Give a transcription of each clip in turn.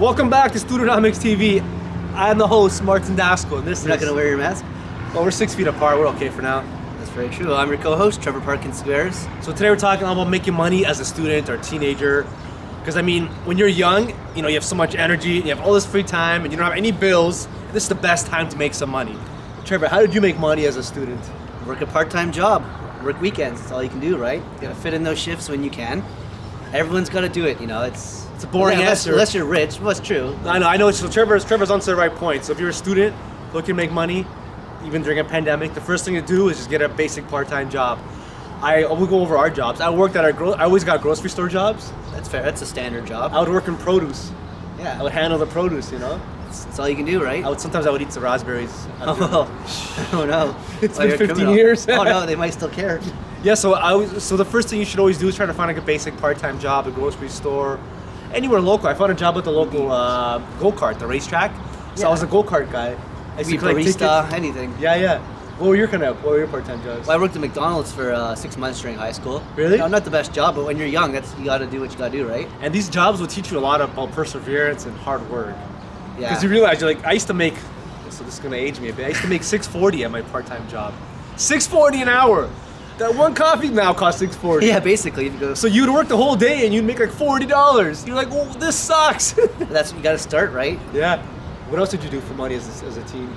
Welcome back to Studenomics TV. I'm the host, Martin Dasco, and You're not going to wear your mask? Well, we're 6 feet apart. We're okay for now. That's very true. I'm your co-host, Trevor Parkins Squares. So today we're talking about making money as a student or teenager. Because, I mean, when you're young, you have so much energy, you have all this free time, and you don't have any bills. This is the best time to make some money. Trevor, how did you make money as a student? Work a part-time job. Work weekends. That's all you can do, right? You got to fit in those shifts when you can. Everyone's got to do it, It's a boring answer. Unless you're rich. Well, it's true. I know. So Trevor's onto the right point. So if you're a student looking to make money, even during a pandemic, the first thing to do is just get a basic part-time job. We'll go over our jobs. I always got grocery store jobs. That's fair. That's a standard job. I would work in produce. Yeah. I would handle the produce, That's all you can do, right? Sometimes I would eat the raspberries. Oh no. It's been 15 years. Oh no, they might still care. Yeah, so the first thing you should always do is try to find like a basic part-time job, a grocery store, anywhere local. I found a job at the local go-kart, the racetrack. So I was a go-kart guy. I used to collect barista, tickets. anything. Yeah. What were your part-time jobs? Well, I worked at McDonald's for 6 months during high school. Really? Not the best job, but when you're young, you got to do what you got to do, right? And these jobs will teach you a lot about perseverance and hard work. Yeah. Because you realize, I used to make, so this is going to age me a bit, I used to make $6.40 at my part-time job. $6.40 an hour! That one coffee now costs $6.40. Yeah, basically. So you'd work the whole day and you'd make like $40. You're like, oh, this sucks. That's what you got to start, right? Yeah. What else did you do for money as a teen?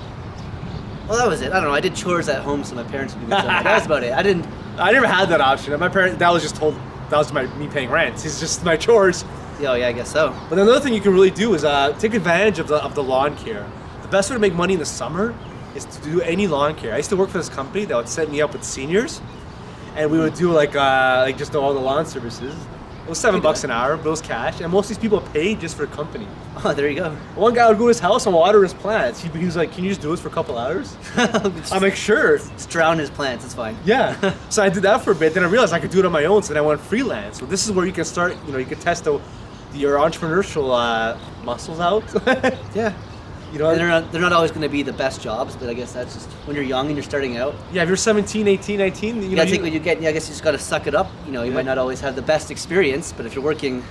Well, that was it. I don't know. I did chores at home, so my parents would give me something. That was about it. I never had that option. My parents, that was me paying rent. It's just my chores. Oh yeah, I guess so. But another thing you can really do is take advantage of the lawn care. The best way to make money in the summer is to do any lawn care. I used to work for this company that would set me up with seniors, and we would do like just all the lawn services. It was $7 an hour, but it was cash, and most of these people paid just for the company. Oh, there you go. One guy would go to his house and water his plants. He was like, "Can you just do this for a couple hours?" I'm like, "Sure." Just drown his plants. It's fine. Yeah. So I did that for a bit. Then I realized I could do it on my own. So then I went freelance. So this is where you can start. You can test your entrepreneurial muscles out. Yeah. And they're not always going to be the best jobs, but I guess that's just when you're young and you're starting out. Yeah, if you're 17, 18, 19, you gotta take what you get. Yeah, I guess you just got to suck it up. You might not always have the best experience, but if you're working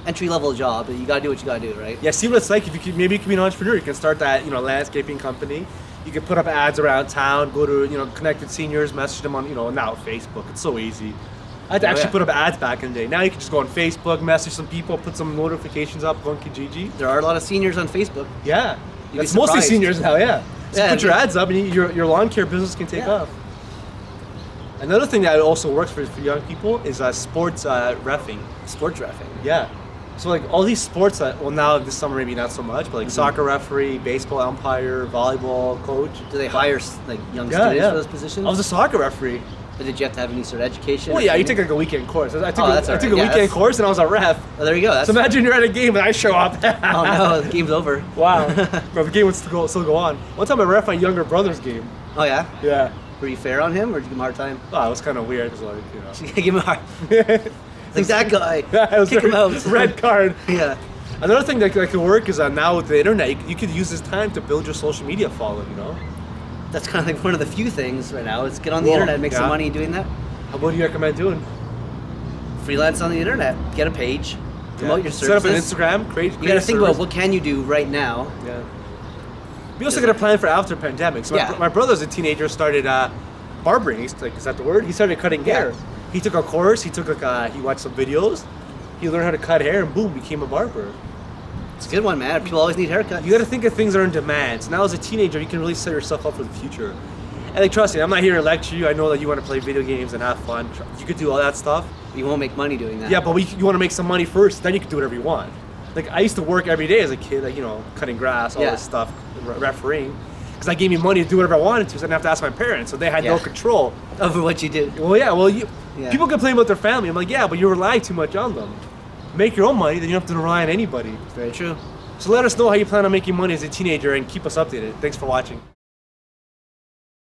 entry-level job, you got to do what you got to do, right? Yeah, see what it's like. If maybe you can be an entrepreneur. You can start that, landscaping company. You can put up ads around town, go to, connected seniors, message them on, now Facebook. It's so easy. I had to actually put up ads back in the day. Now you can just go on Facebook, message some people, put some notifications up, go on Kijiji. There are a lot of seniors on Facebook. Yeah. It's mostly seniors now, yeah. So put your ads up and your lawn care business can take off. Another thing that also works for young people is sports reffing. Sports reffing? Yeah. So like all these sports now this summer maybe not so much, but like soccer referee, baseball umpire, volleyball coach. Do they hire young students for those positions? I was a soccer referee. But did you have to have any sort of education? Well, yeah, you take like a weekend course. I took a Yeah, weekend course and I was a ref. Oh, there you go. So imagine you're at a game and I show up. Oh no, the game's over. Wow. But the game would still go on. One time I ref my younger brother's game. Oh yeah? Yeah. Were you fair on him or did you give him a hard time? Oh, it was kind of weird. It was like, give him a hard like that guy. Yeah, it was kick him out. Red card. Yeah. Another thing that could work is now with the internet, you could use this time to build your social media following, That's kind of like one of the few things right now is get on the internet and make some money doing that. What do you recommend doing? Freelance on the internet. Get a page. Promote your services. Set up an Instagram. Create you got to think about what can you do right now. Yeah. We also got to plan for after pandemic. So my brother as a teenager started barbering. Is that the word? He started cutting hair. He took a course. He watched some videos. He learned how to cut hair and boom, became a barber. It's a good one, man. People always need haircuts. You got to think of things that are in demand. So now as a teenager, you can really set yourself up for the future. And trust me, I'm not here to lecture you. I know that you want to play video games and have fun. You could do all that stuff. You won't make money doing that. Yeah, but you want to make some money first, then you can do whatever you want. Like I used to work every day as a kid, cutting grass, all this stuff, refereeing. Because that gave me money to do whatever I wanted to, so I didn't have to ask my parents. So they had no control over what you did. Well, yeah. People complain about their family. I'm like, yeah, but you rely too much on them. Make your own money, then you don't have to rely on anybody. Very true. So let us know how you plan on making money as a teenager and keep us updated. Thanks for watching.